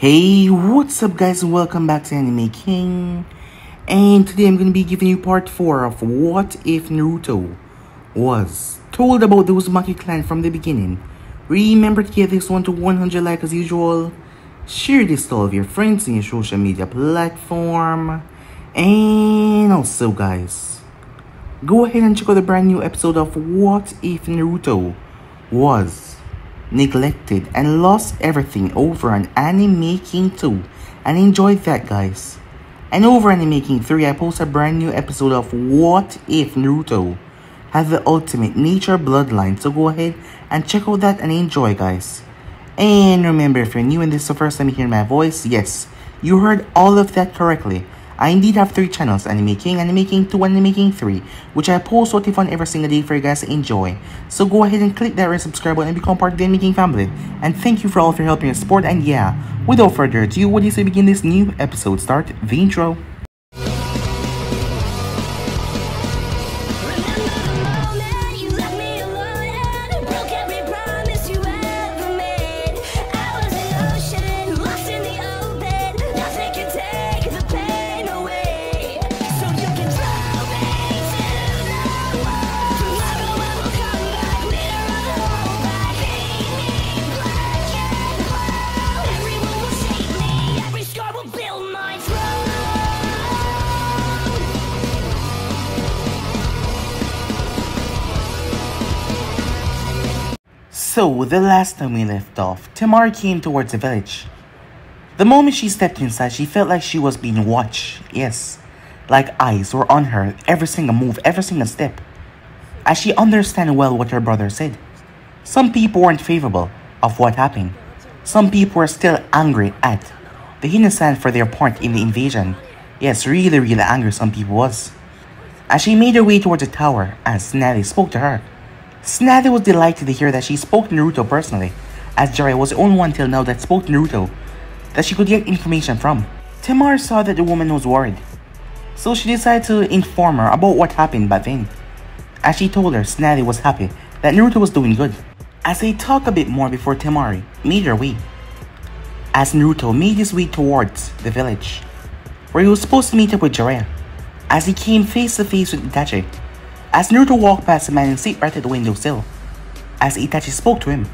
Hey, what's up guys? Welcome back to Anime King. And today I'm going to be giving you part 4 of What If Naruto Was told about the Uzumaki Clan from the beginning. Remember to give this one to 100 likes as usual. Share this to all of your friends in your social media platform. And also guys, go ahead and check out the brand new episode of What If Naruto Was neglected and lost everything over on Anime King 2 and enjoyed that guys. And over Anime King 3 I post a brand new episode of What If Naruto Had the Ultimate Nature Bloodline, so go ahead and check out that and enjoy guys. And remember, if you're new and this is the first time you hear my voice, yes, you heard all of that correctly. I indeed have 3 channels, Anime King 2, Anime King 3, which I post what if on every single day for you guys to enjoy. So go ahead and click that red subscribe button and become part of the Anime King family. And thank you for all of your help and your support. And yeah, without further ado, what do you say begin this new episode? Start the intro. So, the last time we left off, Temari came towards the village. The moment she stepped inside, she felt like she was being watched. Yes, like eyes were on her, every single move, every single step. As she understood well what her brother said. Some people weren't favorable of what happened. Some people were still angry at the Hiruzen for their part in the invasion. Yes, really angry some people was. As she made her way towards the tower, as Natty spoke to her. Tsunade was delighted to hear that she spoke to Naruto personally, as Jiraiya was the only one till now that spoke to Naruto that she could get information from. Temari saw that the woman was worried, so she decided to inform her about what happened back then. As she told her, Tsunade was happy that Naruto was doing good. As they talked a bit more before Temari made her way, as Naruto made his way towards the village, where he was supposed to meet up with Jiraiya, as he came face to face with Itachi. As Naruto walked past the man and sat right at the windowsill, as Itachi spoke to him.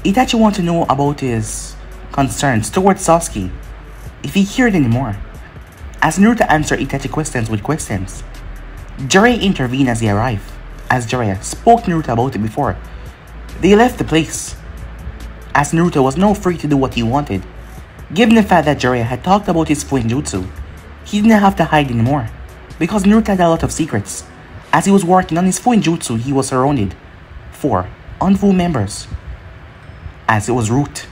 Itachi wanted to know about his concerns towards Sasuke, if he cared anymore. As Naruto answered Itachi questions with questions, Jiraiya intervened as he arrived. As Jiraiya spoke to Naruto about it before, they left the place. As Naruto was now free to do what he wanted, given the fact that Jiraiya had talked about his Fuinjutsu, he didn't have to hide anymore, because Naruto had a lot of secrets. As he was working on his Fuinjutsu, he was surrounded 4 Onfu members, as it was Root.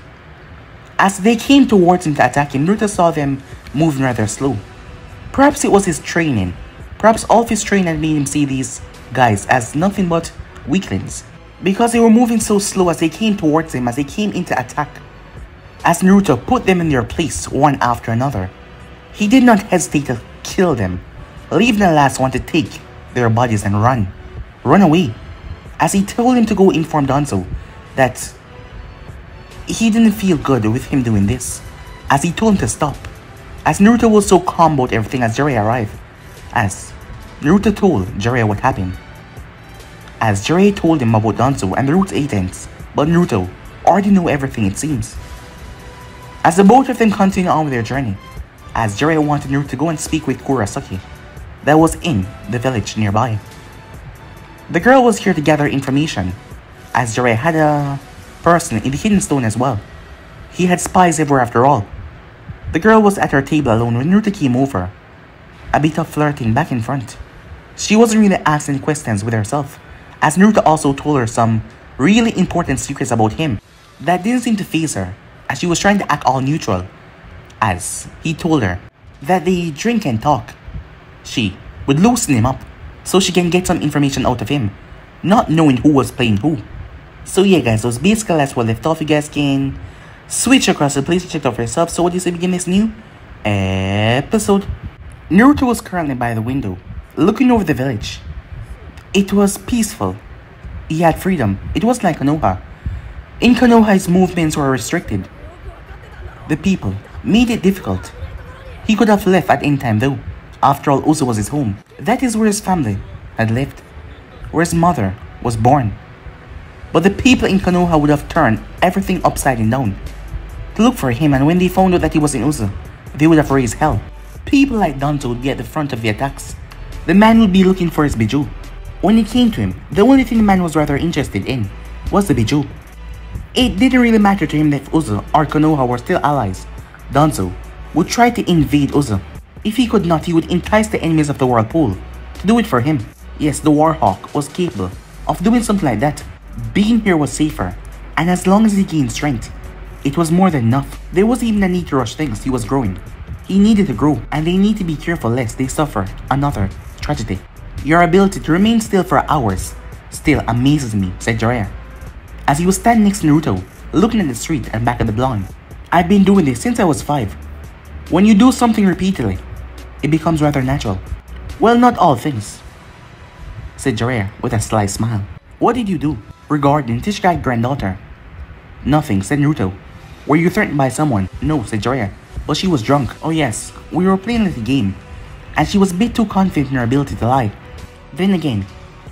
As they came towards him to attack him, Naruto saw them moving rather slow. Perhaps it was his training. Perhaps all of his training had made him see these guys as nothing but weaklings, because they were moving so slow as they came towards him, as they came into attack. As Naruto put them in their place one after another, he did not hesitate to kill them, leaving the last one to take their bodies and run away. As he told him to go inform Danzo that he didn't feel good with him doing this, as he told him to stop. As Naruto was so calm about everything as Jiraiya arrived, as Naruto told Jiraiya what happened, as Jiraiya told him about Danzo and the Root's agents, but Naruto already knew everything it seems. As the both of them continued on with their journey, as Jiraiya wanted Naruto to go and speak with Kurosaki that was in the village nearby. The girl was here to gather information, as Jiraiya had a person in the hidden stone as well. He had spies everywhere after all. The girl was at her table alone when Naruto came over, a bit of flirting back in front. She wasn't really asking questions with herself, as Naruto also told her some really important secrets about him that didn't seem to faze her, as she was trying to act all neutral, as he told her that they drink and talk. She would loosen him up so she can get some information out of him, not knowing who was playing who. So yeah guys, those basically that's what left off. You guys can switch across the place to check out for yourself. So what do you say begin this new episode? Naruto was currently by the window, looking over the village. It was peaceful. He had freedom. It wasn't like Konoha. In Konoha, his movements were restricted. The people made it difficult. He could have left at any time though. After all, Uzo was his home. That is where his family had lived, where his mother was born. But the people in Konoha would have turned everything upside down to look for him, and when they found out that he was in Uzo, they would have raised hell. People like Danzo would be at the front of the attacks. The man would be looking for his Biju. When it came to him, the only thing the man was rather interested in was the Biju. It didn't really matter to him that if Uzo or Konoha were still allies. Danzo would try to invade Uzo. If he could not, he would entice the enemies of the Whirlpool to do it for him. Yes, the Warhawk was capable of doing something like that. Being here was safer, and as long as he gained strength, it was more than enough. There wasn't even a need to rush things, he was growing. He needed to grow, and they need to be careful lest they suffer another tragedy. Your ability to remain still for hours still amazes me, said Jiraiya, as he was standing next to Naruto, looking at the street and back at the blonde. I've been doing this since I was 5. When you do something repeatedly, it becomes rather natural. Well, not all things, said Jiraiya with a sly smile. What did you do regarding Tishkai's granddaughter? Nothing, said Naruto. Were you threatened by someone? No, said Jiraiya, but she was drunk. Oh yes, we were playing a little game, and she was a bit too confident in her ability to lie. Then again,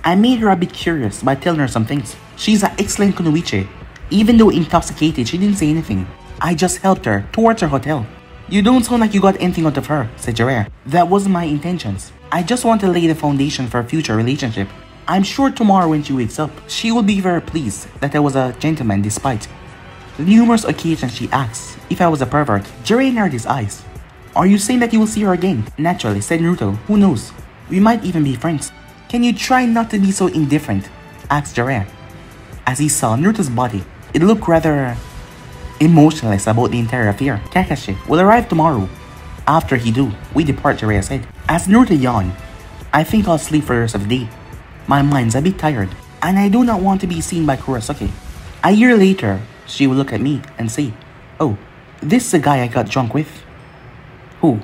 I made her a bit curious by telling her some things. She's an excellent kunoichi. Even though intoxicated, she didn't say anything. I just helped her towards her hotel. You don't sound like you got anything out of her, said Jiraiya. That wasn't my intentions. I just want to lay the foundation for a future relationship. I'm sure tomorrow when she wakes up, she will be very pleased that I was a gentleman despite the numerous occasions she asks if I was a pervert. Jiraiya narrowed his eyes. Are you saying that you will see her again? Naturally, said Naruto. Who knows? We might even be friends. Can you try not to be so indifferent? Asked Jiraiya. As he saw Naruto's body, it looked rather emotionless about the entire affair. Kakashi will arrive tomorrow. After he do, we depart, Jiraiya said. As Naruto yawned, I think I'll sleep for the rest of the day. My mind's a bit tired, and I do not want to be seen by Kurosaki. A year later, she will look at me and say, oh, this is the guy I got drunk with, who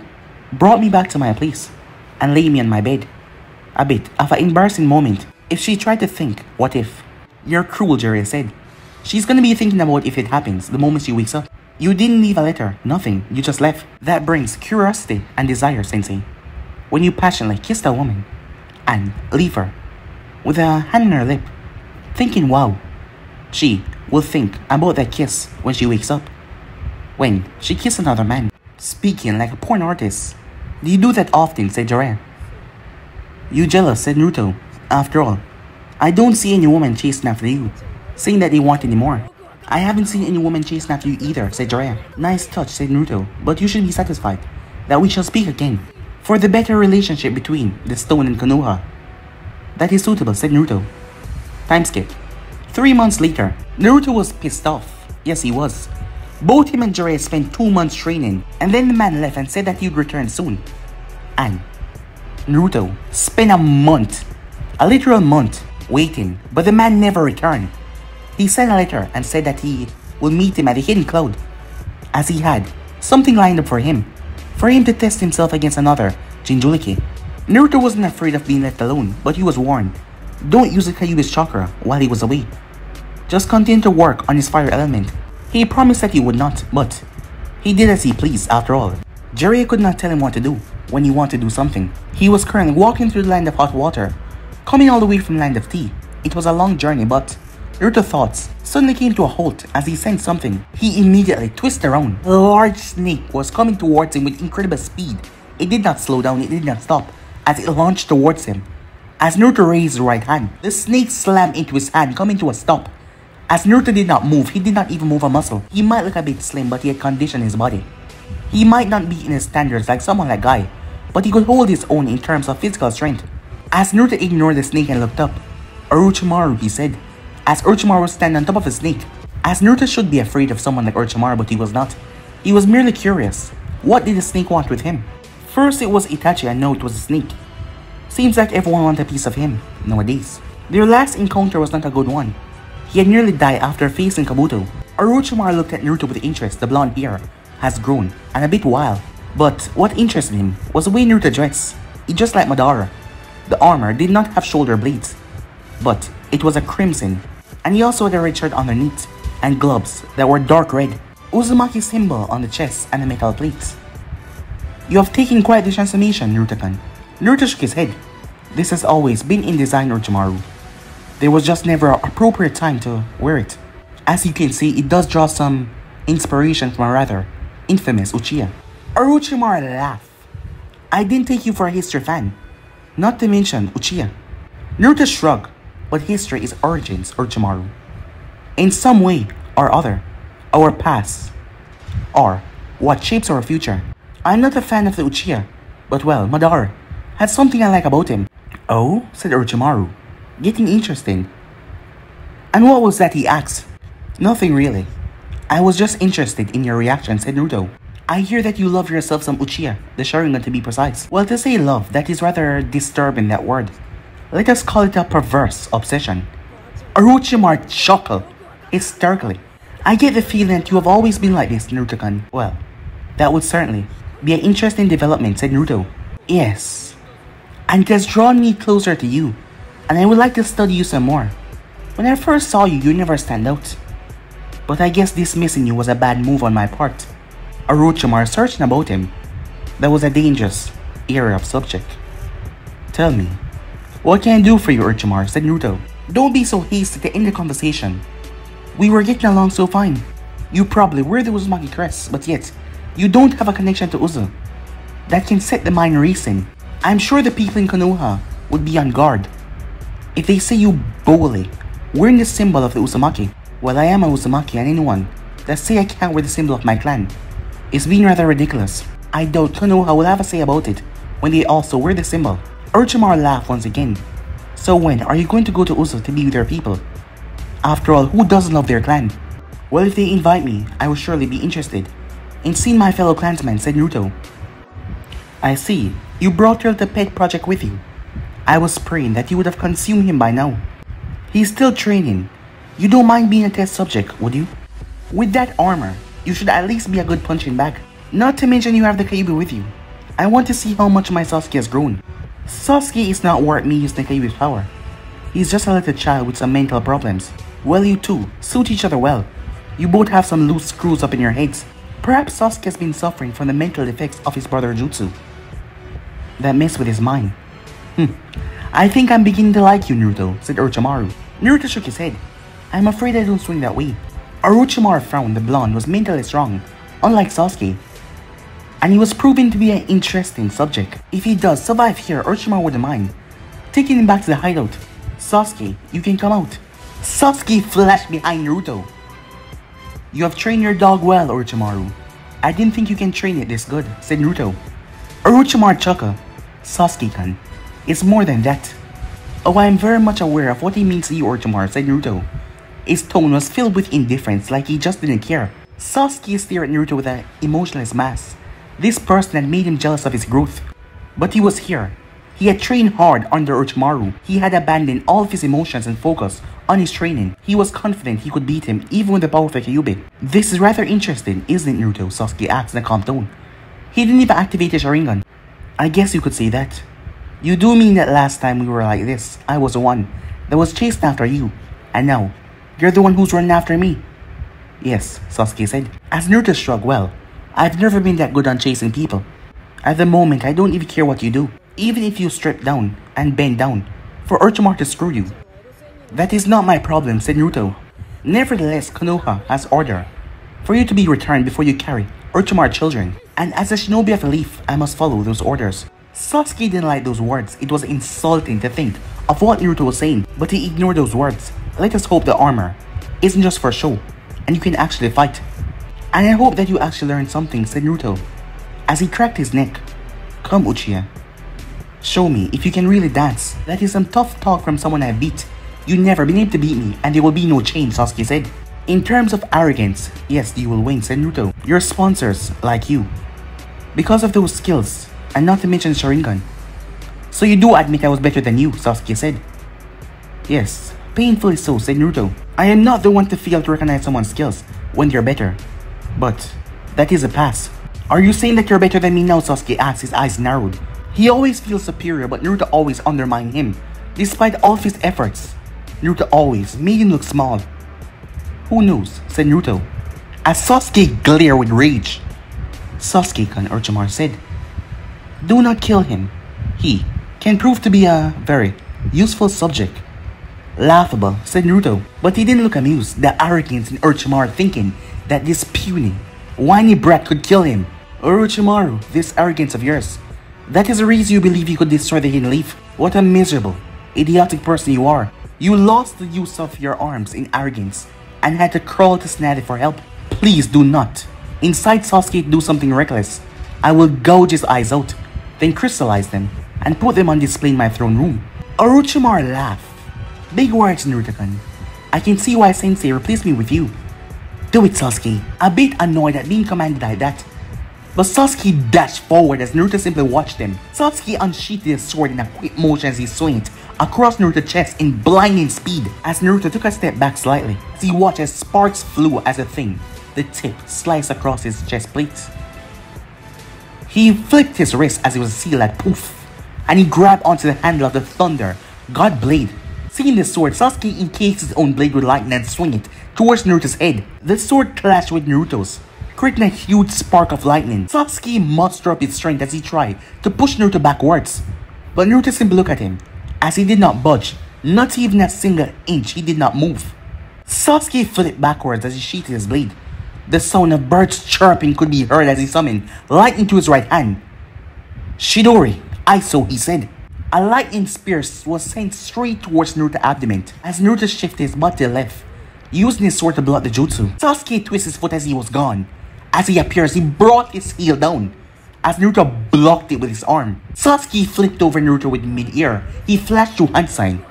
brought me back to my place and laid me on my bed. A bit of an embarrassing moment. If she tried to think, what if? You're cruel, Jiraiya said. She's gonna be thinking about if it happens the moment she wakes up. You didn't leave a letter, nothing, you just left. That brings curiosity and desire, Sensei. When you passionately kissed a woman and leave her with a hand on her lip, thinking, wow, she will think about that kiss when she wakes up. When she kissed another man, speaking like a porn artist. Do you do that often, said Jiraiya. You jealous, said Naruto. After all, I don't see any woman chasing after you, saying that they want any more. I haven't seen any woman chasing after you either, said Jiraiya. Nice touch, said Naruto, but you should be satisfied that we shall speak again for the better relationship between the stone and Konoha. That is suitable, said Naruto. Time skip. 3 months later, Naruto was pissed off. Yes, he was. Both him and Jiraiya spent 2 months training, and then the man left and said that he would return soon. And Naruto spent a literal month, waiting, but the man never returned. He sent a letter and said that he will meet him at the hidden cloud, as he had something lined up for him to test himself against another Jinchuriki. Naruto wasn't afraid of being left alone, but he was warned, don't use the Kyuubi's chakra while he was away. Just continue to work on his fire element. He promised that he would not, but he did as he pleased after all. Jiraiya could not tell him what to do when he wanted to do something. He was currently walking through the land of hot water, coming all the way from the land of tea. It was a long journey, but Naruto's thoughts suddenly came to a halt as he sensed something. He immediately twisted around. A large snake was coming towards him with incredible speed. It did not slow down, it did not stop, as it launched towards him. As Naruto raised his right hand, the snake slammed into his hand, coming to a stop. As Naruto did not move, he did not even move a muscle. He might look a bit slim, but he had conditioned his body. He might not be in his standards like someone like Guy, but he could hold his own in terms of physical strength. As Naruto ignored the snake and looked up, Orochimaru, he said, as Orochimaru was standing on top of the snake. As Naruto should be afraid of someone like Orochimaru, but he was not. He was merely curious. What did the snake want with him? First it was Itachi and now it was a snake. Seems like everyone wanted a piece of him nowadays. Their last encounter was not a good one. He had nearly died after facing Kabuto. Orochimaru looked at Naruto with interest. The blonde hair has grown and a bit wild. But what interested him was the way Naruto dressed. He dressed like Madara. The armor did not have shoulder blades, but it was a crimson, and he also had a red shirt underneath and gloves that were dark red. Uzumaki symbol on the chest and the metal plates. You have taken quite the transformation, Naruto-kun. Naruto shook his head. This has always been in design, Orochimaru. There was just never an appropriate time to wear it. As you can see, it does draw some inspiration from a rather infamous Uchiha. Orochimaru laughed. I didn't take you for a history fan. Not to mention Uchiha. Naruto shrugged, but history is origins, Orochimaru. In some way or other, our past are what shapes our future. I'm not a fan of the Uchiha, but well, Madara had something I like about him. Oh, said Orochimaru, getting interested. And what was that, he asked? Nothing really. I was just interested in your reaction, said Naruto. I hear that you love yourself some Uchiha, the Sharingan to be precise. Well, to say love, that is rather disturbing, that word. Let us call it a perverse obsession. Orochimaru chuckled hysterically. I get the feeling that you have always been like this, Naruto-kun. Well, that would certainly be an interesting development, said Naruto. Yes. And it has drawn me closer to you, and I would like to study you some more. When I first saw you, you never stand out. But I guess dismissing you was a bad move on my part. Orochimaru searching about him. That was a dangerous area of subject. Tell me, what can I do for you, Orochimaru, said Naruto. Don't be so hasty to end the conversation. We were getting along so fine. You probably wear the Uzumaki crest, but yet, you don't have a connection to Uzu. That can set the mind racing. I'm sure the people in Konoha would be on guard if they see you boldly wearing the symbol of the Uzumaki. Well, I am a Uzumaki, and anyone that say I can't wear the symbol of my clan is being rather ridiculous. I doubt Konoha will have a say about it when they also wear the symbol. Orochimaru laughed once again. So when are you going to go to Uzu to be with your people? After all, who doesn't love their clan? Well, if they invite me, I will surely be interested in seeing my fellow clansmen, said Naruto. I see. You brought your little pet project with you. I was praying that you would have consumed him by now. He's still training. You don't mind being a test subject, would you? With that armor, you should at least be a good punching bag. Not to mention you have the Kyuubi with you. I want to see how much my Sasuke has grown. Sasuke is not worth me using the Kyuubi's power. He's just a little child with some mental problems. Well, you two suit each other well. You both have some loose screws up in your heads. Perhaps Sasuke has been suffering from the mental effects of his brother Jutsu that mess with his mind. I think I'm beginning to like you, Naruto, said Orochimaru. Naruto shook his head. I'm afraid I don't swing that way. Orochimaru frowned. The blonde was mentally strong, unlike Sasuke, and he was proving to be an interesting subject. If he does survive here, Orochimaru wouldn't mind taking him back to the hideout. Sasuke, you can come out. Sasuke flashed behind Naruto. You have trained your dog well, Orochimaru. I didn't think you can train it this good, said Naruto. Orochimaru chuckled. Sasuke-kun, it's more than that. Oh, I am very much aware of what he means to you, Orochimaru, said Naruto. His tone was filled with indifference, like he just didn't care. Sasuke stared at Naruto with an emotionless mask. This person had made him jealous of his growth. But he was here. He had trained hard under Orochimaru. He had abandoned all of his emotions and focus on his training. He was confident he could beat him even with the power of a Kyuubi. This is rather interesting, isn't it, Naruto? Sasuke asked in a calm tone. He didn't even activate his Sharingan. I guess you could say that. You do mean that last time we were like this, I was the one that was chasing after you, and now, you're the one who's running after me? Yes, Sasuke said. As Naruto shrugged, well, I've never been that good on chasing people. At the moment, I don't even care what you do, even if you strip down and bend down for Orochimaru to screw you. That is not my problem, said Naruto. Nevertheless, Konoha has order for you to be returned before you carry Orochimaru's children, and as a shinobi of a leaf, I must follow those orders. Sasuke didn't like those words. It was insulting to think of what Naruto was saying, but he ignored those words. Let us hope the armor isn't just for show, and you can actually fight. And I hope that you actually learn something, said Naruto, as he cracked his neck. Come, Uchiha. Show me if you can really dance. That is some tough talk from someone I beat. You've never been able to beat me, and there will be no change, Sasuke said. In terms of arrogance, yes, you will win, said Naruto. Your sponsors like you, because of those skills, and not to mention Sharingan. So you do admit I was better than you, Sasuke said. Yes, painfully so, said Naruto. I am not the one to fail to recognize someone's skills when they're better. But that is a pass. Are you saying that you're better than me now, Sasuke asked, his eyes narrowed. He always feels superior, but Naruto always undermined him. Despite all of his efforts, Naruto always made him look small. Who knows, said Naruto. as Sasuke glared with rage. Sasuke-kun, Orochimaru said, "Do not kill him. He can prove to be a very useful subject." "Laughable," said Naruto, but he didn't look amused. The arrogance in Orochimaru thinking that this puny, whiny brat could kill him. "Orochimaru, this arrogance of yours, that is the reason you believe you could destroy the Hidden Leaf. What a miserable, idiotic person you are. You lost the use of your arms in arrogance and had to crawl to Tsunade for help. Please do not incite Sasuke to do something reckless. I will gouge his eyes out, then crystallize them and put them on display in my throne room." Orochimaru laughed. "Big words, Naruto-kun. I can see why Sensei replaced me with you." "Do it, Sasuke." A bit annoyed at being commanded like that, but Sasuke dashed forward as Naruto simply watched him. Sasuke unsheathed his sword in a quick motion as he swung it across Naruto's chest in blinding speed as Naruto took a step back slightly as he watched as sparks flew as a thing, the tip sliced across his chest plate. He flicked his wrist as it was sealed at poof, and he grabbed onto the handle of the Thunder God Blade. Seeing the sword, Sasuke encased his own blade with lightning and swung it towards Naruto's head. The sword clashed with Naruto's, creating a huge spark of lightning. Sasuke mustered up his strength as he tried to push Naruto backwards, but Naruto simply looked at him as he did not budge. Not even a single inch he did not move. Sasuke flipped backwards as he sheathed his blade. The sound of birds chirping could be heard as he summoned lightning to his right hand. "Chidori, Iso," he said. A lightning spear was sent straight towards Naruto's abdomen as Naruto shifted his butt to the left, using his sword to block the jutsu. Sasuke twisted his foot as he was gone. As he appears, he brought his heel down as Naruto blocked it with his arm. Sasuke flipped over Naruto with mid-air. He flashed through hand sign.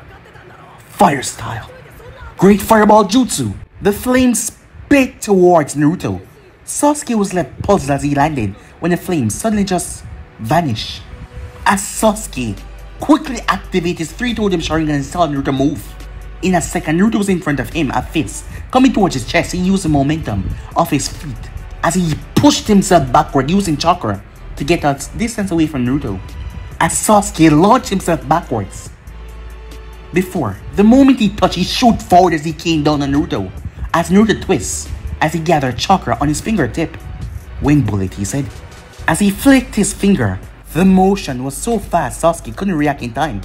"Fire style. Great fireball jutsu." The flames spit towards Naruto. Sasuke was left puzzled as he landed when the flames suddenly just vanished. As Sasuke quickly activated his three-totem Sharingan and saw Naruto move. In a second, Naruto was in front of him, a fist coming towards his chest. He used the momentum of his feet as he pushed himself backward using chakra to get a distance away from Naruto. As Sasuke launched himself backwards. Before, the moment he touched, he shot forward as he came down on Naruto. As Naruto twists, as he gathered chakra on his fingertip. "Wind bullet," he said. As he flicked his finger, the motion was so fast Sasuke couldn't react in time.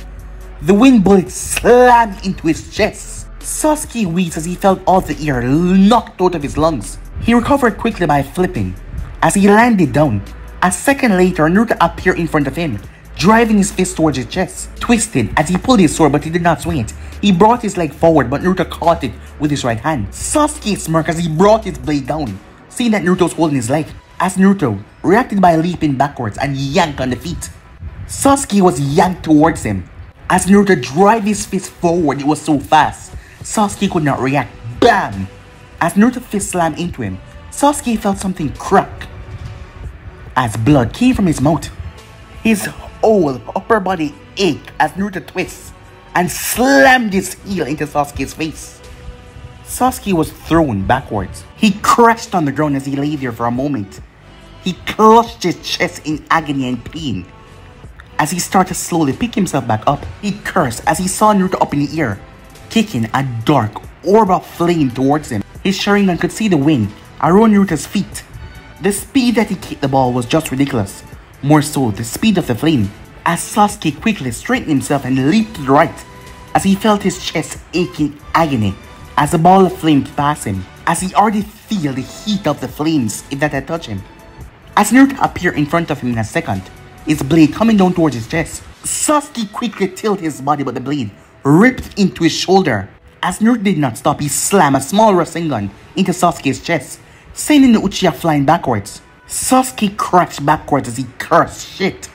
The wind bullet slammed into his chest. Sasuke wheezed as he felt all the air knocked out of his lungs. He recovered quickly by flipping. As he landed down, a second later, Naruto appeared in front of him, driving his fist towards his chest. Twisted as he pulled his sword, but he did not swing it. He brought his leg forward, but Naruto caught it with his right hand. Sasuke smirked as he brought his blade down, seeing that Naruto was holding his leg. As Naruto reacted by leaping backwards and yanked on the feet. Sasuke was yanked towards him. As Naruto drove his fist forward, it was so fast, Sasuke could not react. Bam! As Naruto's fist slammed into him, Sasuke felt something crack as blood came from his mouth. His whole upper body ached as Naruto twists and slammed his heel into Sasuke's face. Sasuke was thrown backwards. He crashed on the ground as he lay there for a moment. He clutched his chest in agony and pain. As he started to slowly pick himself back up, he cursed as he saw Naruto up in the air, kicking a dark orb of flame towards him. His Sharingan could see the wind around Naruto's feet. The speed that he kicked the ball was just ridiculous. More so, the speed of the flame. As Sasuke quickly straightened himself and leaped to the right, as he felt his chest aching agony as the ball of flame passed him, as he already felt the heat of the flames if that had touched him. As Naruto appeared in front of him in a second, his blade coming down towards his chest, Sasuke quickly tilted his body, but the blade ripped into his shoulder. As Naruto did not stop, he slammed a small Rasengan into Sasuke's chest, sending the Uchiha flying backwards. Sasuke crouched backwards as he cursed, "Shit.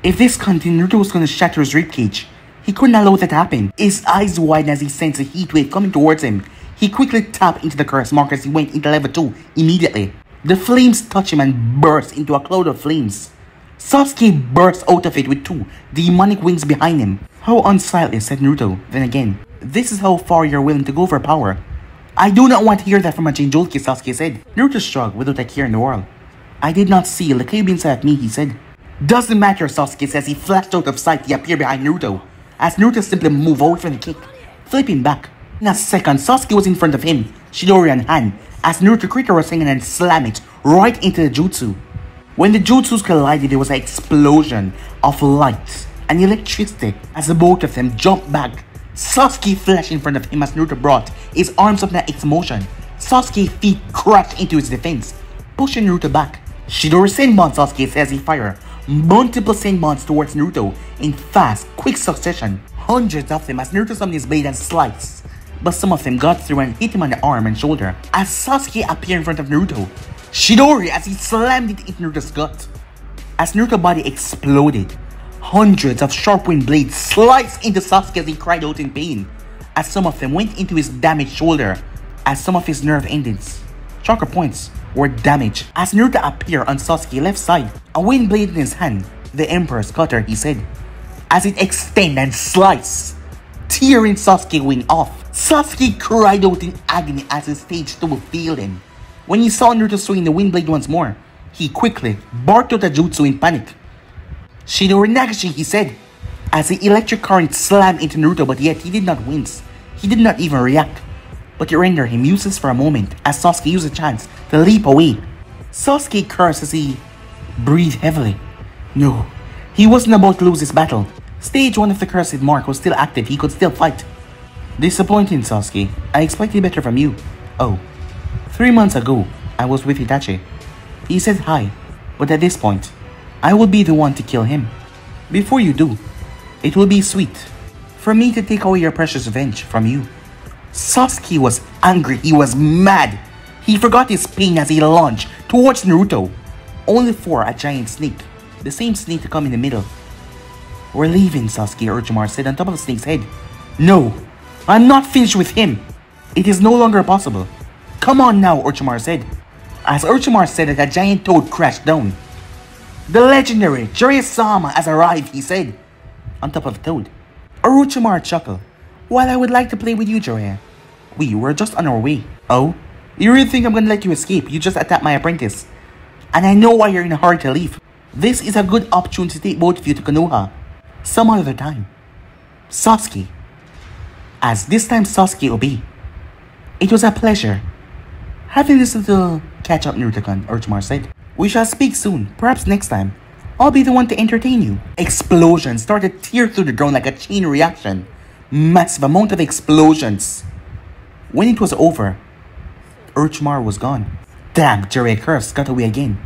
If this continued, Naruto was going to shatter his ribcage." He couldn't allow that to happen. His eyes widened as he sensed a heat wave coming towards him. He quickly tapped into the curse mark as he went into level 2 immediately. The flames touched him and burst into a cloud of flames. Sasuke burst out of it with 2 demonic wings behind him. "How unsightly," said Naruto. Then again, "This is how far you're willing to go for power." "I do not want to hear that from a Jinchuriki," Sasuke said. Naruto shrugged without a care in the world. "I did not see the Kyuubi at me," he said. "Doesn't matter," Sasuke says. He flashed out of sight. He appeared behind Naruto, as Naruto simply moved away from the kick, flipping back. In a second, Sasuke was in front of him, Chidori in hand, as Naruto crit a Rasengan and slam it right into the jutsu. When the jutsus collided, there was an explosion of light and electricity as the both of them jumped back. Sasuke flashed in front of him as Naruto brought his arms up in X motion. Sasuke's feet crashed into his defense, pushing Naruto back. Chidori Senbon, Sasuke says he fired multiple Senbons towards Naruto in fast, quick succession. Hundreds of them as Naruto summoned his blade and sliced, but some of them got through and hit him on the arm and shoulder as Sasuke appeared in front of Naruto. Chidori as he slammed it into Naruto's gut. As Naruto's body exploded, hundreds of sharp-winged blades sliced into Sasuke as he cried out in pain, as some of them went into his damaged shoulder, as some of his nerve endings, chakra points, were damaged. As Naruto appeared on Sasuke's left side, a wind blade in his hand, the Emperor's cutter, he said, as it extended and sliced, tearing Sasuke's wing off. Sasuke cried out in agony as his stage 2 failed him. When he saw Naruto swing the wind blade once more, he quickly barked out a jutsu in panic. Chidori Nagashi, he said, as the electric current slammed into Naruto, but yet he did not wince. He did not even react. But it rendered him useless for a moment as Sasuke used a chance to leap away. Sasuke cursed as he breathed heavily. No, he wasn't about to lose this battle. Stage 1 of the cursed mark was still active, he could still fight. Disappointing, Sasuke. I expected better from you. Oh, 3 months ago, I was with Itachi. He said hi, but at this point, I will be the one to kill him. Before you do, it will be sweet for me to take away your precious revenge from you. Sasuke was angry, he was mad. He forgot his pain as he lunged towards Naruto, only for a giant snake, the same snake to come in the middle. We're leaving, Sasuke, Orochimaru said on top of the snake's head. No, I'm not finished with him. It is no longer possible. Come on now, Orochimaru said. As Orochimaru said that a giant toad crashed down. The legendary Jiraiya-sama has arrived, he said, on top of the toad. Orochimaru chuckled. Well, I would like to play with you, Jiraiya. We were just on our way. Oh? You really think I'm gonna let you escape? You just attacked my apprentice. And I know why you're in a hurry to leave. This is a good opportunity to take both of you to Konoha. Some other time. Sasuke. As this time Sasuke obeyed. It was a pleasure having this little catch-up, Naruto-kun, Orochimaru said. We shall speak soon, perhaps next time. I'll be the one to entertain you. Explosions started to tear through the ground like a chain reaction. Massive amount of explosions. When it was over, Orochimaru was gone. Damn, Jiraiya cursed, got away again.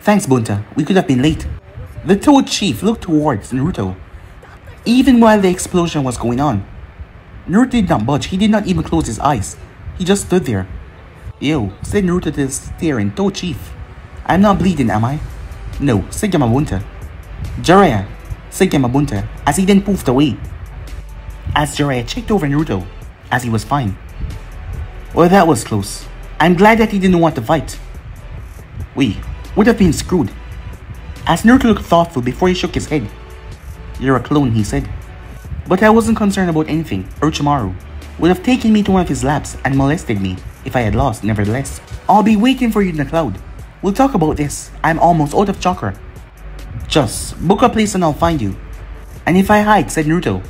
Thanks, Bunta, we could have been late. The Toad Chief looked towards Naruto. Even while the explosion was going on, Naruto did not budge, he did not even close his eyes. He just stood there. Yo, said Naruto to the staring Toad Chief. I'm not bleeding, am I? No, said Yamabunta. Jiraiya, said Yamabunta, as he then poofed away. As Jiraiya checked over Naruto, as he was fine. Well, that was close. I'm glad that he didn't want to fight. We would have been screwed. As Naruto looked thoughtful before he shook his head. You're a clone, he said. But I wasn't concerned about anything. Orochimaru would have taken me to one of his labs and molested me if I had lost, nevertheless. I'll be waiting for you in the cloud. We'll talk about this. I'm almost out of chakra. Just book a place and I'll find you. And if I hide, said Naruto,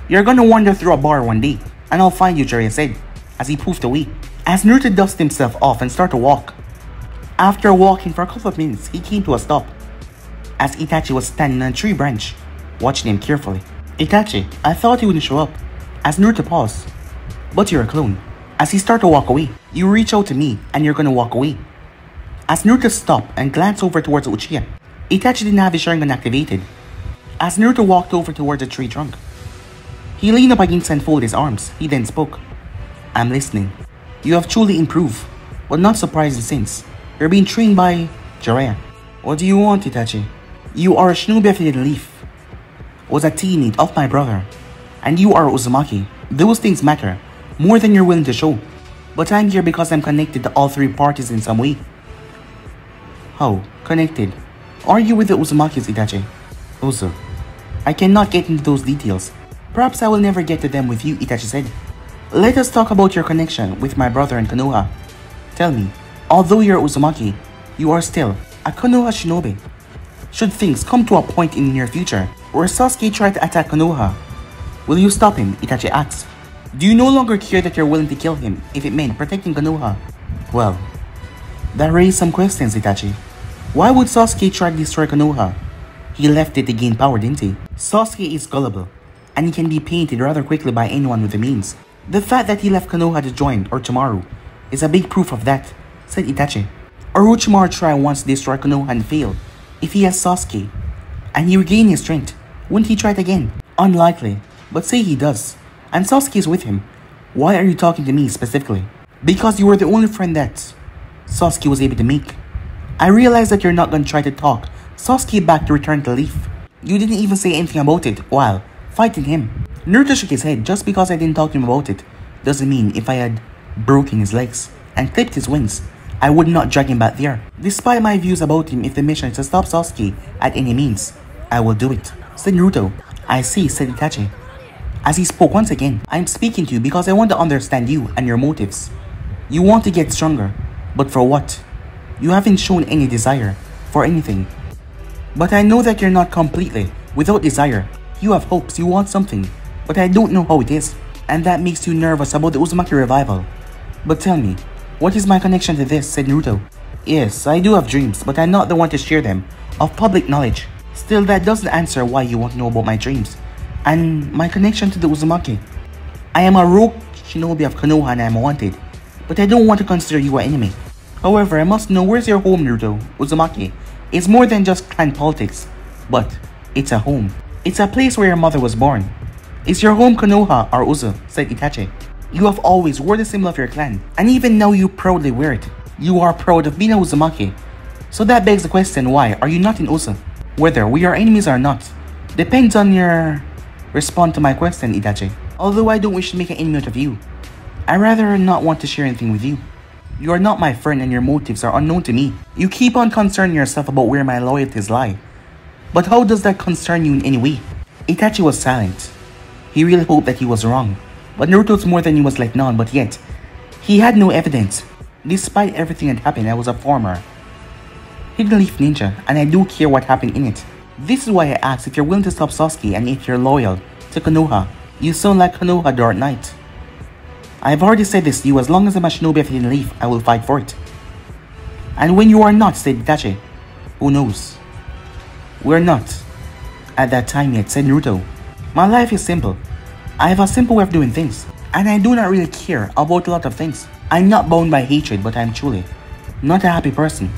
you're gonna wander through a bar one day, and I'll find you, Jiraiya said, as he poofed away. As Naruto dusted himself off and started to walk. After walking for a couple of minutes, he came to a stop, as Itachi was standing on a tree branch, watching him carefully. Itachi, I thought you wouldn't show up. As Naruto paused. But you're a clone. As he started to walk away, you reach out to me, and you're gonna walk away. As Naruto stopped and glanced over towards Uchiha, Itachi didn't have his Sharingan activated. As Naruto walked over towards a tree trunk, he leaned up against and folded his arms. He then spoke. I'm listening. You have truly improved, but not surprising since you're being trained by Jiraiya. What do you want, Itachi? You are a shinobi of Hidden Leaf, was a teammate of my brother, and you are Uzumaki. Those things matter more than you're willing to show. But I'm here because I'm connected to all three parties in some way. How? Connected? Are you with the Uzumakis, Itachi? Uzu. I cannot get into those details. Perhaps I will never get to them with you, Itachi said. Let us talk about your connection with my brother in Konoha. Tell me, although you're Uzumaki, you are still a Konoha shinobi. Should things come to a point in the near future where Sasuke tried to attack Konoha, will you stop him? Itachi asked. Do you no longer care that you're willing to kill him if it meant protecting Konoha? Well, that raised some questions, Itachi. Why would Sasuke try to destroy Konoha? He left it to gain power, didn't he? Sasuke is gullible, and he can be painted rather quickly by anyone with the means. The fact that he left Konoha to join Orochimaru is a big proof of that, said Itachi. Orochimaru tried once to destroy Konoha and failed. If he has Sasuke, and he regained his strength, wouldn't he try it again? Unlikely, but say he does, and Sasuke is with him. Why are you talking to me specifically? Because you were the only friend that Sasuke was able to make. I realize that you're not going to try to talk Sasuke back to return to Leaf. You didn't even say anything about it while fighting him. Naruto shook his head. Just because I didn't talk to him about it doesn't mean if I had broken his legs and clipped his wings, I would not drag him back there. Despite my views about him, if the mission is to stop Sasuke at any means, I will do it, said Naruto. I see, said Itachi. As he spoke once again, I am speaking to you because I want to understand you and your motives. You want to get stronger, but for what? You haven't shown any desire for anything. But I know that you're not completely without desire. You have hopes, you want something, but I don't know how it is. And that makes you nervous about the Uzumaki revival. But tell me, what is my connection to this, said Naruto. Yes, I do have dreams, but I'm not the one to share them of public knowledge. Still, that doesn't answer why you want to know about my dreams and my connection to the Uzumaki. I am a rogue shinobi of Konoha and I am wanted, but I don't want to consider you an enemy. However, I must know, where's your home, Naruto? Uzumaki is more than just clan politics, but it's a home. It's a place where your mother was born. Is your home Konoha or Uzu? Said Itachi. You have always wore the symbol of your clan, and even now you proudly wear it. You are proud of being a Uzumaki. So that begs the question, why are you not in Uzu? Whether we are enemies or not depends on your response to my question, Itachi. Although I don't wish to make an enemy out of you, I rather not want to share anything with you. You are not my friend and your motives are unknown to me. You keep on concerning yourself about where my loyalties lie. But how does that concern you in any way? Itachi was silent. He really hoped that he was wrong. But Naruto's more than he was let on, but yet, he had no evidence. Despite everything that happened, I was a former Hidden Leaf Ninja, and I do care what happened in it. This is why I asked if you're willing to stop Sasuke and if you're loyal to Konoha. You sound like Konoha Dark Knight. I've already said this to you, as long as I'm a shinobi of Hidden Leaf, I will fight for it. And when you are not, said Itachi, who knows? We're not at that time yet, said Naruto. My life is simple. I have a simple way of doing things, and I do not really care about a lot of things. I'm not bound by hatred, but I'm truly not a happy person.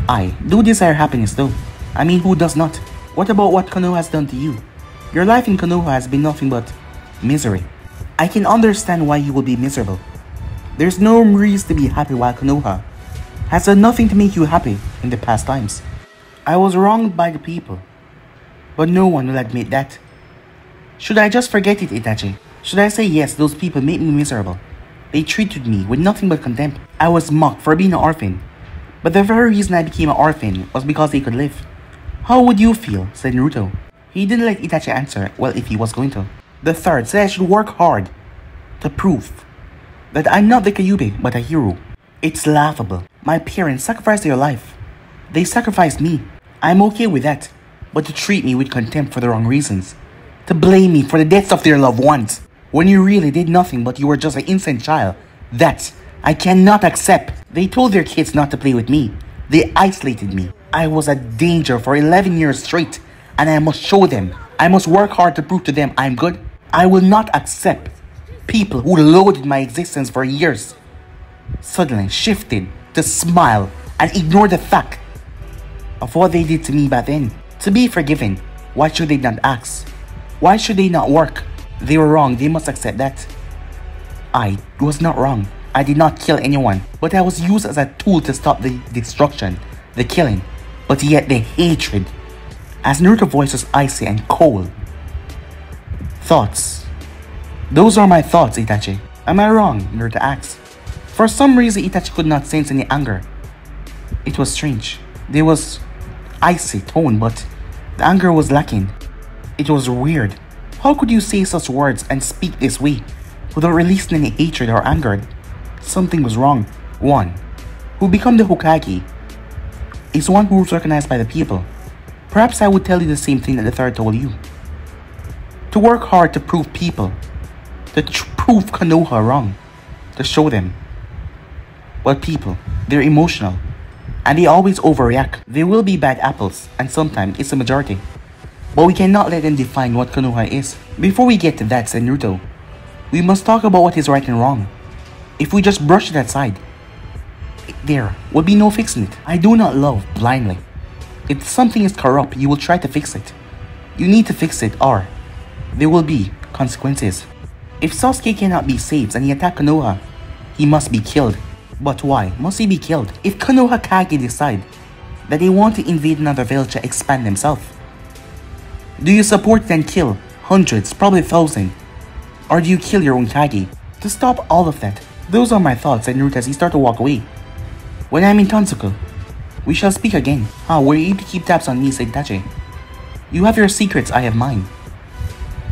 I do desire happiness though. I mean, who does not? What about what Konoha has done to you? Your life in Konoha has been nothing but misery. I can understand why you will be miserable. There's no reason to be happy while Konoha has done nothing to make you happy in the past times. I was wronged by the people, but no one will admit that. Should I just forget it, Itachi? Should I say yes, those people made me miserable? They treated me with nothing but contempt. I was mocked for being an orphan, but the very reason I became an orphan was because they could live. How would you feel? Said Naruto. He didn't let Itachi answer, well, if he was going to. The third said I should work hard to prove that I'm not the Kyuubi, but a hero. It's laughable. My parents sacrificed their life. They sacrificed me. I'm okay with that, but to treat me with contempt for the wrong reasons. To blame me for the deaths of their loved ones, when you really did nothing but you were just an innocent child. That I cannot accept. They told their kids not to play with me. They isolated me. I was a danger for 11 years straight, and I must show them. I must work hard to prove to them I'm good. I will not accept people who loathed my existence for years suddenly shifted to smile and ignore the fact of what they did to me back then. To be forgiven, why should they not ask? Why should they not work? They were wrong, they must accept that. I was not wrong. I did not kill anyone, but I was used as a tool to stop the destruction, the killing, but yet the hatred. As Naruto's voice was icy and cold. Thoughts. Those are my thoughts, Itachi. Am I wrong? Naruto asked. For some reason, Itachi could not sense any anger. It was strange. There was icy tone, but the anger was lacking. It was weird. How could you say such words and speak this way without releasing any hatred or anger? Something was wrong. One who become the Hokage is one who is recognized by the people. Perhaps I would tell you the same thing that the third told you. To work hard to prove people, to prove Konoha wrong, to show them But people, they're emotional. And they always overreact. There will be bad apples, and sometimes it's the majority. But we cannot let them define what Konoha is. Before we get to that, said Naruto, we must talk about what is right and wrong. If we just brush it aside, there will be no fixing it. I do not love blindly. If something is corrupt, you will try to fix it. You need to fix it, or there will be consequences. If Sasuke cannot be saved and he attacked Konoha, he must be killed. But why must he be killed? If Konoha Kage decide that they want to invade another village to expand themselves, do you support and kill hundreds, probably thousands? Or do you kill your own Kage? To stop all of that, those are my thoughts, said Naruto as he started to walk away. When I'm in Tansuku, we shall speak again. Were you able to keep tabs on me, said Itachi. You have your secrets, I have mine.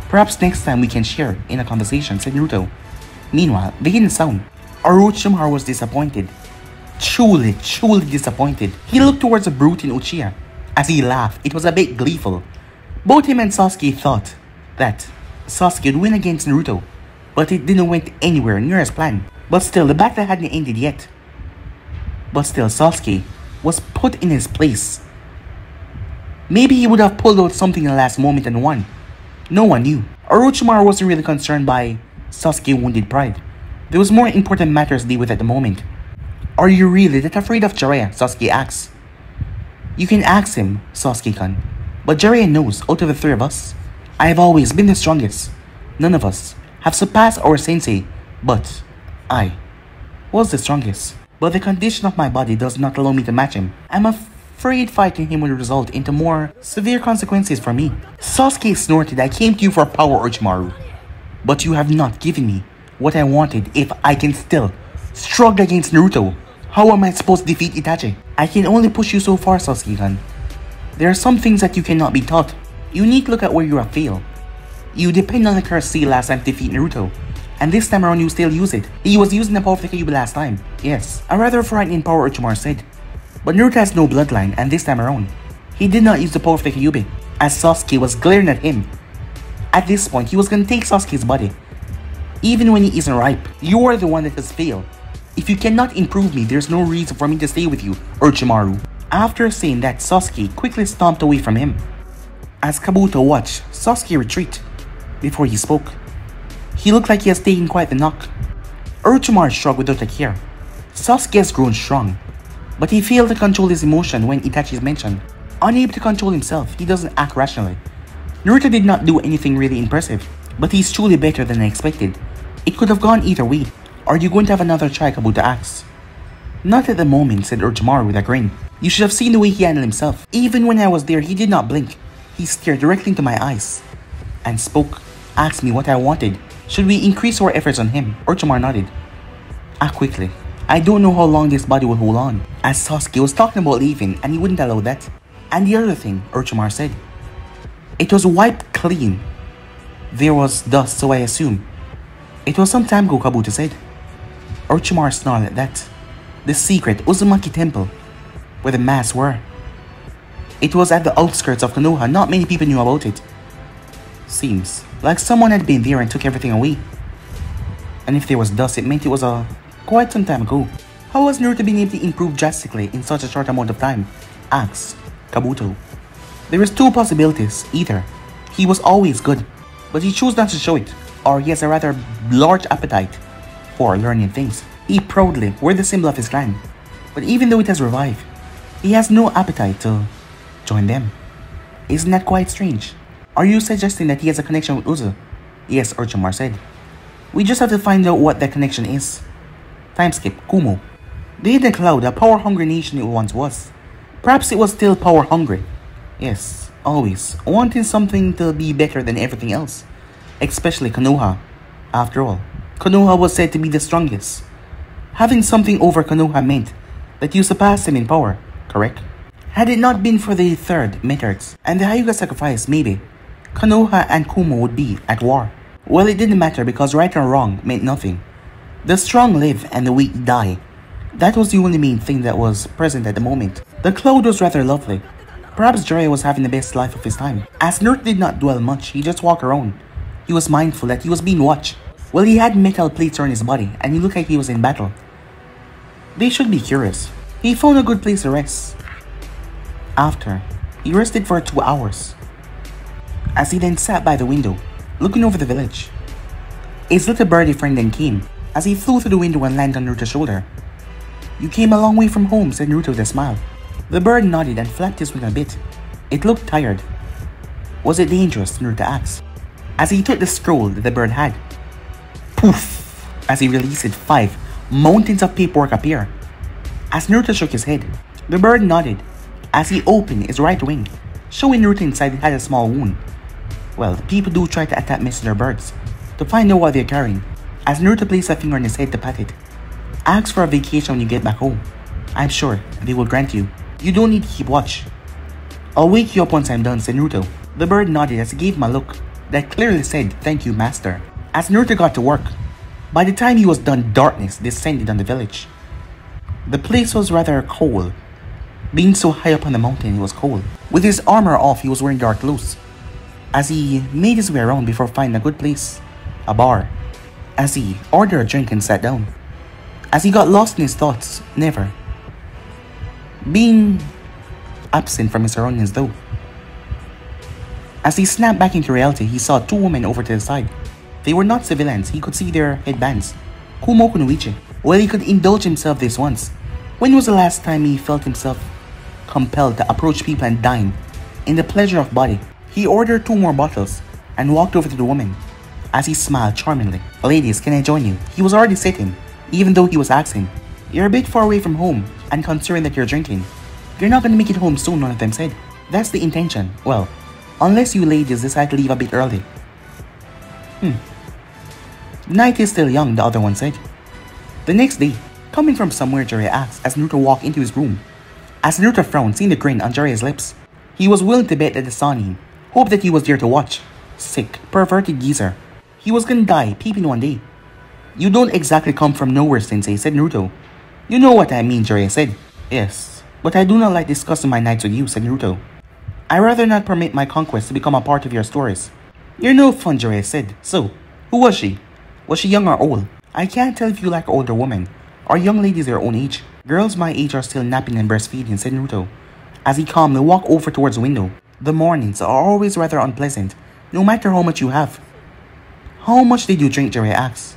Perhaps next time we can share in a conversation, said Naruto. Meanwhile, the hidden sound. Orochimaru was disappointed. Truly disappointed. He looked towards the brute in Uchiha. As he laughed, it was a bit gleeful. Both him and Sasuke thought that Sasuke would win against Naruto, but it didn't went anywhere near as planned. But still, the battle hadn't ended yet. But still, Sasuke was put in his place. Maybe he would have pulled out something in the last moment and won. No one knew. Orochimaru wasn't really concerned by Sasuke's wounded pride. There was more important matters to deal with at the moment. Are you really that afraid of Jiraiya? Sasuke asks. You can ask him, Sasuke-kun. But Jiraiya knows, out of the three of us, I have always been the strongest. None of us have surpassed our sensei, but I was the strongest. But the condition of my body does not allow me to match him. I'm afraid fighting him will result into more severe consequences for me. Sasuke snorted, I came to you for power, Orochimaru. But you have not given me what I wanted. If I can still struggle against Naruto, how am I supposed to defeat Itachi? I can only push you so far, Sasuke-kun. There are some things that you cannot be taught. You need to look at where you have failed. You depend on the cursed seal last time to defeat Naruto, and this time around you still use it. He was using the power of the Kyuubi last time. Yes, a rather frightening power, Orochimaru said. But Naruto has no bloodline, and this time around, he did not use the power of the Kyuubi, as Sasuke was glaring at him. At this point, he was going to take Sasuke's body. Even when he isn't ripe, you are the one that has failed. If you cannot improve me, there's no reason for me to stay with you, Orochimaru. After saying that, Sasuke quickly stomped away from him. As Kabuto watched Sasuke retreat before he spoke, he looked like he has taken quite the knock. Orochimaru shrugged without a care. Sasuke has grown strong, but he failed to control his emotion when Itachi is mentioned. Unable to control himself, he doesn't act rationally. Naruto did not do anything really impressive, but he's truly better than I expected. It could have gone either way. Are you going to have another try, Kabuto asks. Not at the moment, said Orochimaru with a grin. You should have seen the way he handled himself. Even when I was there, he did not blink. He stared directly into my eyes and spoke, asked me what I wanted. Should we increase our efforts on him? Orochimaru nodded. Quickly. I don't know how long this body will hold on, as Sasuke was talking about leaving and he wouldn't allow that. And the other thing, Orochimaru said, it was wiped clean. There was dust, so I assume it was some time ago, Kabuto said. Orochimaru snarled at that. The secret Uzumaki temple, where the masks were. It was at the outskirts of Konoha. Not many people knew about it. Seems like someone had been there and took everything away. And if there was dust, it meant it was quite some time ago. How was Naruto being able to improve drastically in such a short amount of time? Asked Kabuto. There is two possibilities. Either he was always good, but he chose not to show it, or he has a rather large appetite for learning things. He proudly wore the symbol of his clan, but even though it has revived, he has no appetite to join them. Isn't that quite strange? Are you suggesting that he has a connection with Uzu? Yes, Orochimaru said. We just have to find out what that connection is. Time skip, Kumo. The hidden cloud, a power-hungry nation it once was. Perhaps it was still power-hungry. Yes, always wanting something to be better than everything else. Especially Konoha. After all, Konoha was said to be the strongest. Having something over Konoha meant that you surpassed him in power, correct? Had it not been for the third Meteors and the Hyuga sacrifice, maybe Konoha and Kumo would be at war. Well, it didn't matter because right or wrong meant nothing. The strong live and the weak die. That was the only main thing that was present at the moment. The cloud was rather lovely. Perhaps Jiraiya was having the best life of his time. As Naruto did not dwell much, he just walked around. He was mindful that he was being watched. Well, he had metal plates on his body and he looked like he was in battle. They should be curious. He found a good place to rest. After, he rested for 2 hours. As he then sat by the window, looking over the village. His little birdie friend then came, as he flew through the window and landed on Naruto's shoulder. "You came a long way from home," said Naruto with a smile. The bird nodded and flapped his wing a bit. It looked tired. "Was it dangerous?" Naruto asked, as he took the scroll that the bird had. Poof! As he released it, 5 mountains of paperwork appear. As Naruto shook his head, the bird nodded as he opened his right wing, showing Naruto inside it had a small wound. Well, people do try to attack messenger birds to find out what they're carrying. As Naruto placed a finger on his head to pat it. "Ask for a vacation when you get back home. I'm sure they will grant you. You don't need to keep watch. I'll wake you up once I'm done," said Naruto. The bird nodded as he gave him a look that clearly said, "Thank you, master." As Naruto got to work, by the time he was done, darkness descended on the village. The place was rather cold. Being so high up on the mountain, it was cold. With his armor off, he was wearing dark clothes. As he made his way around before finding a good place, a bar. As he ordered a drink and sat down. As he got lost in his thoughts, never being absent from his surroundings though. As he snapped back into reality, he saw 2 women over to the side. They were not civilians, he could see their headbands. Kumo Kunoichi. Well, he could indulge himself this once. When was the last time he felt himself compelled to approach people and dine in the pleasure of body? He ordered 2 more bottles and walked over to the woman as he smiled charmingly. "Ladies, can I join you?" He was already sitting, even though he was asking. "You're a bit far away from home and considering that you're drinking. You're not going to make it home soon," one of them said. "That's the intention. Well, unless you ladies decide to leave a bit early." The night is still young," the other one said. The next day, coming from somewhere, Jiraiya asked as Naruto walked into his room. As Naruto frowned, seeing the grin on Jiraiya's lips, he was willing to bet that the Sannin hoped that he was there to watch. Sick, perverted geezer. He was gonna die, peeping one day. "You don't exactly come from nowhere, Sensei," said Naruto. "You know what I mean," Jiraiya said. "Yes, but I do not like discussing my nights with you," said Naruto. "I rather not permit my conquest to become a part of your stories." "You're no fun," Jiraiya said. "So, who was she? Was she young or old?" "I can't tell if you like older women or young ladies your own age. Girls my age are still napping and breastfeeding," said Naruto, as he calmly walked over towards the window. "The mornings are always rather unpleasant, no matter how much you have." "How much did you drink?" Jiraiya asked.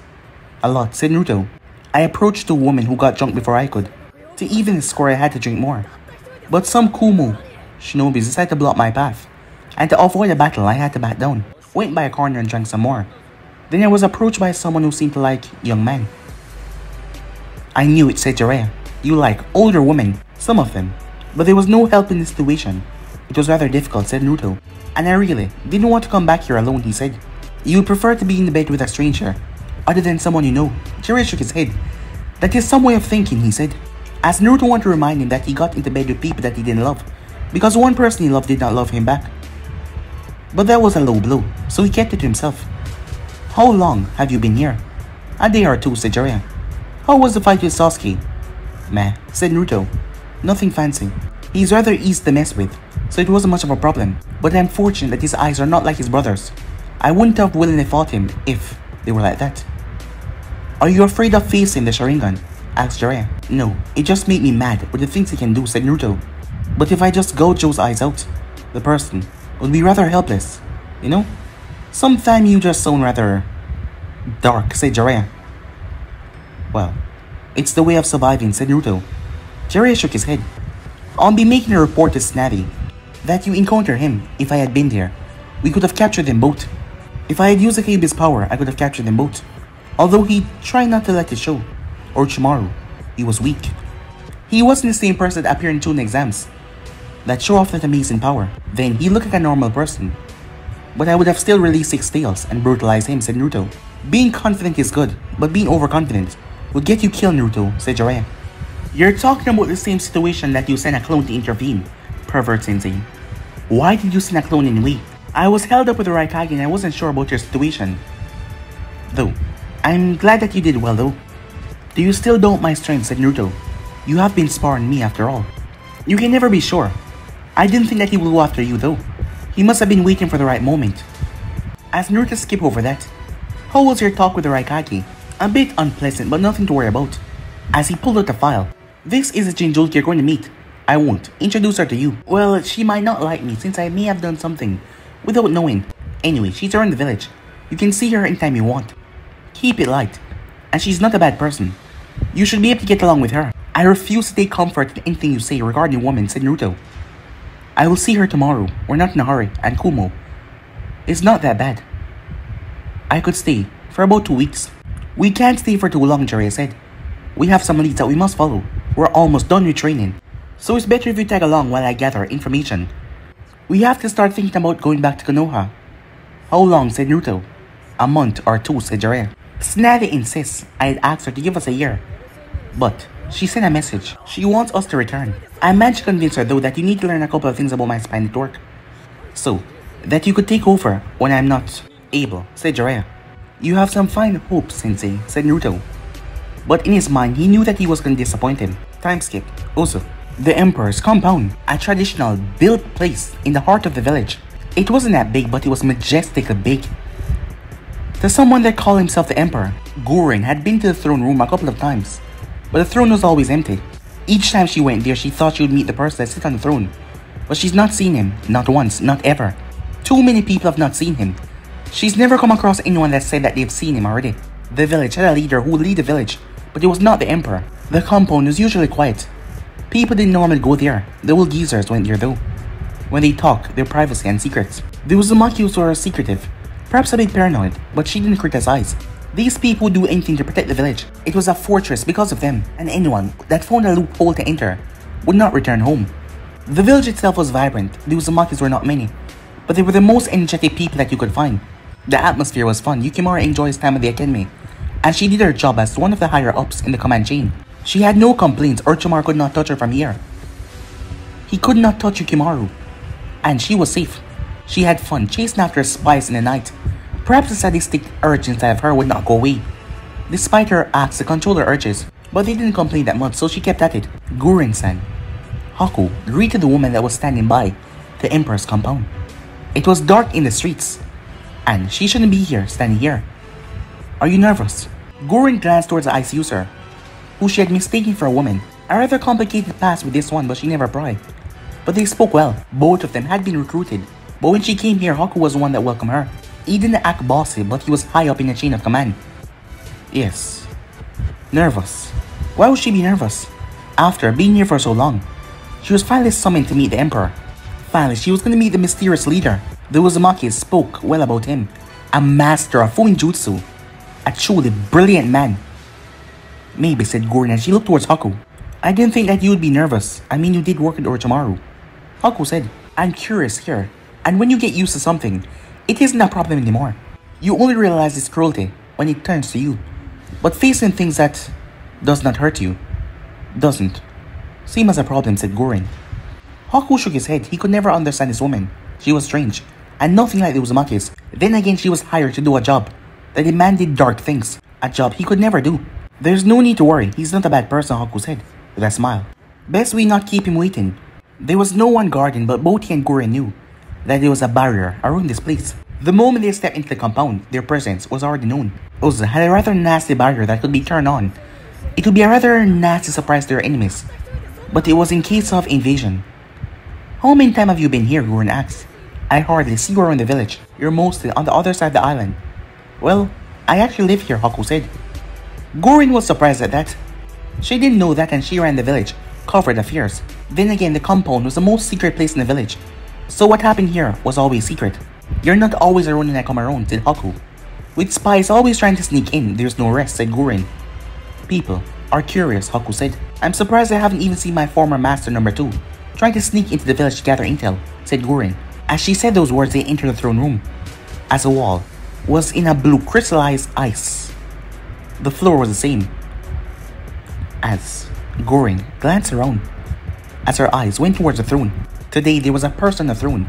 "A lot," said Naruto. "I approached 2 women who got drunk before I could. To even the score, I had to drink more. But some Kumo shinobis decided to block my path, and to avoid a battle, I had to back down. Went by a corner and drank some more. Then I was approached by someone who seemed to like young men." "I knew it," said Jiraiya. "You like older women, some of them. But there was no help in the situation. It was rather difficult," said Naruto. "And I really didn't want to come back here alone," he said. "You would prefer to be in the bed with a stranger, other than someone you know?" Jiraiya shook his head. "That is some way of thinking," he said. As Naruto wanted to remind him that he got into bed with people that he didn't love, because one person he loved did not love him back. But that was a low blow, so he kept it to himself. "How long have you been here?" "A day or 2, said Jiraiya. "How was the fight with Sasuke?" "Meh," said Naruto. "Nothing fancy. He's rather easy to mess with, so it wasn't much of a problem. But I'm fortunate that his eyes are not like his brother's. I wouldn't have willingly fought him if they were like that." "Are you afraid of facing the Sharingan?" asked Jiraiya. "No, it just made me mad with the things he can do," said Naruto. "But if I just gouge those eyes out, the person would be rather helpless, you know? Sometimes you just sound rather dark," said Jiraiya. "Well, it's the way of surviving," said Naruto. Jiraiya shook his head. "I'll be making a report to Snappy that you encountered him. If I had been there, we could have captured them both. If I had used the Kyuubi's power, I could have captured them both. Although he tried not to let it show. Orochimaru, he was weak. He wasn't the same person that appeared in 2 exams that show off that amazing power. Then he looked like a normal person. But I would have still released 6 tails and brutalized him," said Naruto. "Being confident is good, but being overconfident would get you killed, Naruto," said Jiraiya. "You're talking about the same situation that you sent a clone to intervene, pervert sensei. Why did you send a clone anyway? I was held up with the Raikage and I wasn't sure about your situation. Though, I'm glad that you did well though. Do you still doubt my strength?" said Naruto. "You have been sparring me after all." "You can never be sure. I didn't think that he would go after you though. He must have been waiting for the right moment." As Naruto skipped over that, "How was your talk with the Raikage?" "A bit unpleasant, but nothing to worry about. as he pulled out the file. This is the Jinjulk you're going to meet. I won't introduce her to you. Well, she might not like me since I may have done something without knowing. Anyway, she's around the village. You can see her anytime you want. Keep it light. And she's not a bad person. You should be able to get along with her. I refuse to take comfort in anything you say regarding a woman, said Naruto. I will see her tomorrow. We're not in a hurry. And Kumo, it's not that bad. I could stay for about 2 weeks. We can't stay for too long, Jiraiya said. We have some leads that we must follow. We're almost done with training. So it's better if you tag along while I gather information. We have to start thinking about going back to Konoha. How long, said Naruto. A month or 2, said Jiraiya. Snazzy insists I'd asked her to give us a year. But she sent a message. She wants us to return. I managed to convince her though that you need to learn a couple of things about my spine network. So that you could take over when I'm not able, said Jiraiya. You have some fine hopes, Sensei, said Naruto. But in his mind, he knew that he was going to disappoint him. Time skip. Also, the Emperor's compound, a traditional built place in the heart of the village. It wasn't that big, but it was majestically big. To someone that called himself the Emperor, Gurren had been to the throne room a couple of times, but the throne was always empty. Each time she went there, she thought she would meet the person that sits on the throne, but she's not seen him, not once, not ever. Too many people have not seen him. She's never come across anyone that said that they've seen him already. The village had a leader who would lead the village, but it was not the Emperor. The compound was usually quiet. People didn't normally go there. The old geezers went there though. When they talk, their privacy and secrets. The Uzumaki were secretive, perhaps a bit paranoid, but she didn't criticize. These people would do anything to protect the village. It was a fortress because of them, and anyone that found a loophole to enter would not return home. The village itself was vibrant. The Uzumakis were not many, but they were the most energetic people that you could find. The atmosphere was fun. Yukimura enjoyed his time at the academy, and she did her job as one of the higher ups in the command chain. She had no complaints. Orochimaru could not touch her from here. He could not touch Yukimaru, and she was safe. She had fun chasing after spies in the night. Perhaps the sadistic urge inside of her would not go away, despite her acts to control her urges, but they didn't complain that much, so she kept at it. Gurren-san. Haku greeted the woman that was standing by the Emperor's compound. It was dark in the streets, and she shouldn't be here, standing here. Are you nervous? Gurren glanced towards the ice user, who she had mistaken for a woman. A rather complicated past with this one, but she never pried. But they spoke well. Both of them had been recruited, but when she came here, Haku was the one that welcomed her. He didn't act bossy, but he was high up in the chain of command. Yes. Nervous. Why would she be nervous? After being here for so long, she was finally summoned to meet the Emperor. Finally, she was going to meet the mysterious leader. The Uzumaki spoke well about him. A master of Fuinjutsu. A truly brilliant man. Maybe, said Gurren as she looked towards Haku. I didn't think that you would be nervous. I mean, you did work with Orochimaru. Haku said, I'm curious here. And when you get used to something, it isn't a problem anymore. You only realize its cruelty when it turns to you. But facing things that does not hurt you, doesn't seem as a problem, said Gurren. Haku shook his head. He could never understand this woman. She was strange, and nothing like the Uzumakis. Then again, she was hired to do a job that demanded dark things. A job he could never do. There's no need to worry. He's not a bad person, Haku said, with a smile. Best we not keep him waiting. There was no one guarding, but both he and Gurren knew that there was a barrier around this place. The moment they stepped into the compound, their presence was already known. Oza had a rather nasty barrier that could be turned on. It would be a rather nasty surprise to their enemies, but it was in case of invasion. How many times have you been here? Gurren asked. I hardly see you around the village. You're mostly on the other side of the island. Well, I actually live here, Haku said. Gurren was surprised at that. She didn't know that, and she ran the village, covered affairs. Then again, the compound was the most secret place in the village, so what happened here was always secret. You're not always around when I come around, said Haku. With spies always trying to sneak in, there's no rest, said Gurren. People are curious, Haku said. I'm surprised I haven't even seen my former master number 2 trying to sneak into the village to gather intel, said Gurren. As she said those words, they entered the throne room. As the wall was in a blue crystallized ice, the floor was the same. As Gurren glanced around, as her eyes went towards the throne. Today there was a person on the throne.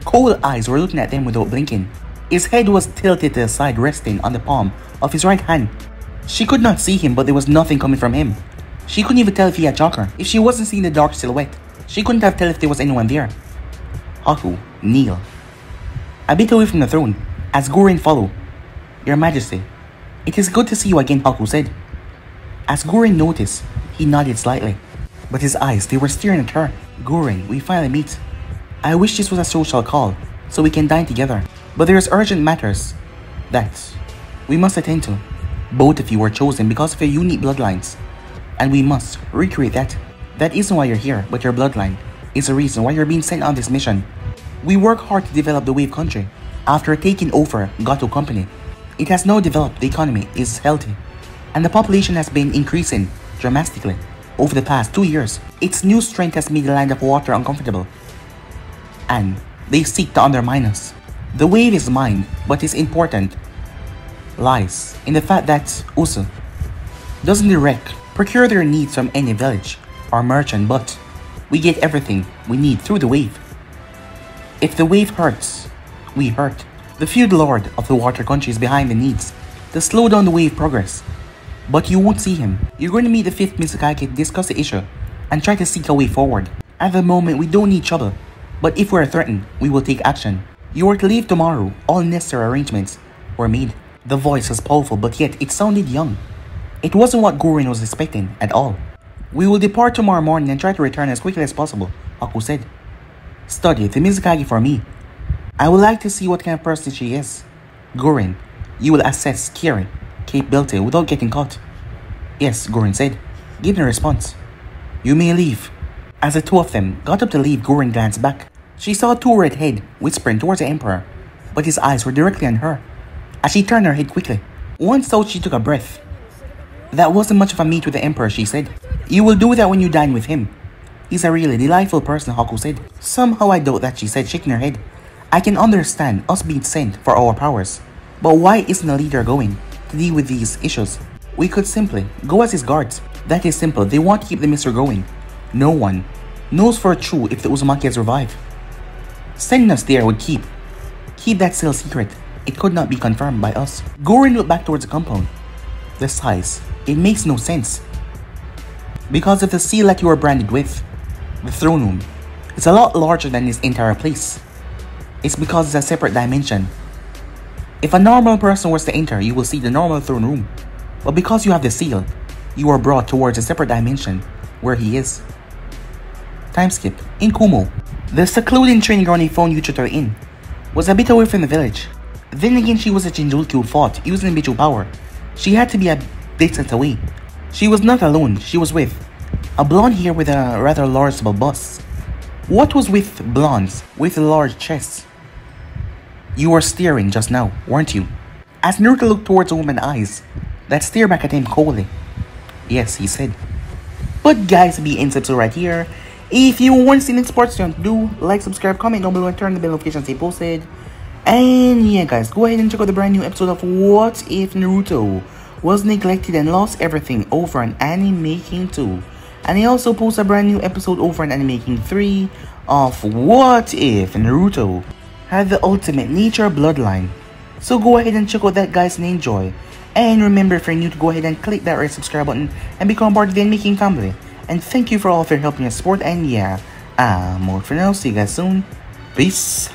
Cold eyes were looking at them without blinking. His head was tilted to the side, resting on the palm of his right hand. She could not see him, but there was nothing coming from him. She couldn't even tell if he had chakra. If she wasn't seeing the dark silhouette, she couldn't have tell if there was anyone there. Haku, kneel a bit away from the throne, as Gurren followed. Your Majesty, it is good to see you again, Haku said. As Gurren noticed, he nodded slightly. But his eyes, they were staring at her. Gurren, we finally meet. I wish this was a social call, so we can dine together. But there is urgent matters that we must attend to. Both of you were chosen because of your unique bloodlines. And we must recreate that. That isn't why you're here, but your bloodline is the reason why you're being sent on this mission. We work hard to develop the Wave Country. After taking over Gato Company, it has now developed, the economy is healthy, and the population has been increasing dramatically over the past 2 years. Its new strength has made the land of water uncomfortable, and they seek to undermine us. The wave is mine, but its important lies in the fact that Usu doesn't direct procure their needs from any village or merchant, but we get everything we need through the wave. If the wave hurts, we hurt. The feud lord of the water country is behind the needs to slow down the wave progress, but you won't see him. You're going to meet the 5th Mizukage to discuss the issue and try to seek a way forward. At the moment, we don't need trouble, but if we're threatened, we will take action. You are to leave tomorrow. All necessary arrangements were made. The voice was powerful, but yet it sounded young. It wasn't what Gurren was expecting at all. We will depart tomorrow morning and try to return as quickly as possible, Haku said. Study the Mizukage for me. I would like to see what kind of person she is. Gurren, you will assess Kiri capability without getting caught. Yes, Gurren said, giving a response. You may leave. As the two of them got up to leave, Gurren glanced back. She saw two red head whispering towards the Emperor, but his eyes were directly on her. As she turned her head quickly, once out she took a breath. That wasn't much of a meet with the Emperor, she said. You will do that when you dine with him. He's a really delightful person, Haku said. Somehow I doubt that, she said, shaking her head. I can understand us being sent for our powers, but why isn't the leader going to deal with these issues? We could simply go as his guards. That is simple. They want to keep the mystery going. No one knows for true if the Uzumaki has revived. Sending us there would keep that still secret. It could not be confirmed by us. Gurren looked back towards the compound. The size, it makes no sense. Because of the seal that you are branded with, the throne room, it's a lot larger than this entire place. It's because it's a separate dimension. If a normal person was to enter, you will see the normal throne room. But because you have the seal, you are brought towards a separate dimension where he is. Time skip. In Kumo, the secluded training ground he found Yuchito in was a bit away from the village. Then again, she was a Jinjutsu who fought using Bichu power. She had to be a distance away. She was not alone. She was with a blonde hair with a rather large bust. What was with blondes with large chests? You were staring just now, weren't you? As Naruto looked towards the woman's eyes that stared back at him coldly. Yes, he said. But guys, be in episode right here. If you want to see the next part, do like, subscribe, comment down below, and turn the bell notifications to stay posted. And yeah guys, go ahead and check out the brand new episode of What If Naruto Was Neglected and Lost Everything over on Anime King 2. And I also post a brand new episode over on Anime King 3 of What If Naruto Had the Ultimate Nature Bloodline. So go ahead and check out that guys and enjoy. And remember, if you're new, to go ahead and click that red subscribe button and become part of the Anime King family. And thank you for all of your help and your support. And yeah, I'm out for now. See you guys soon. Peace.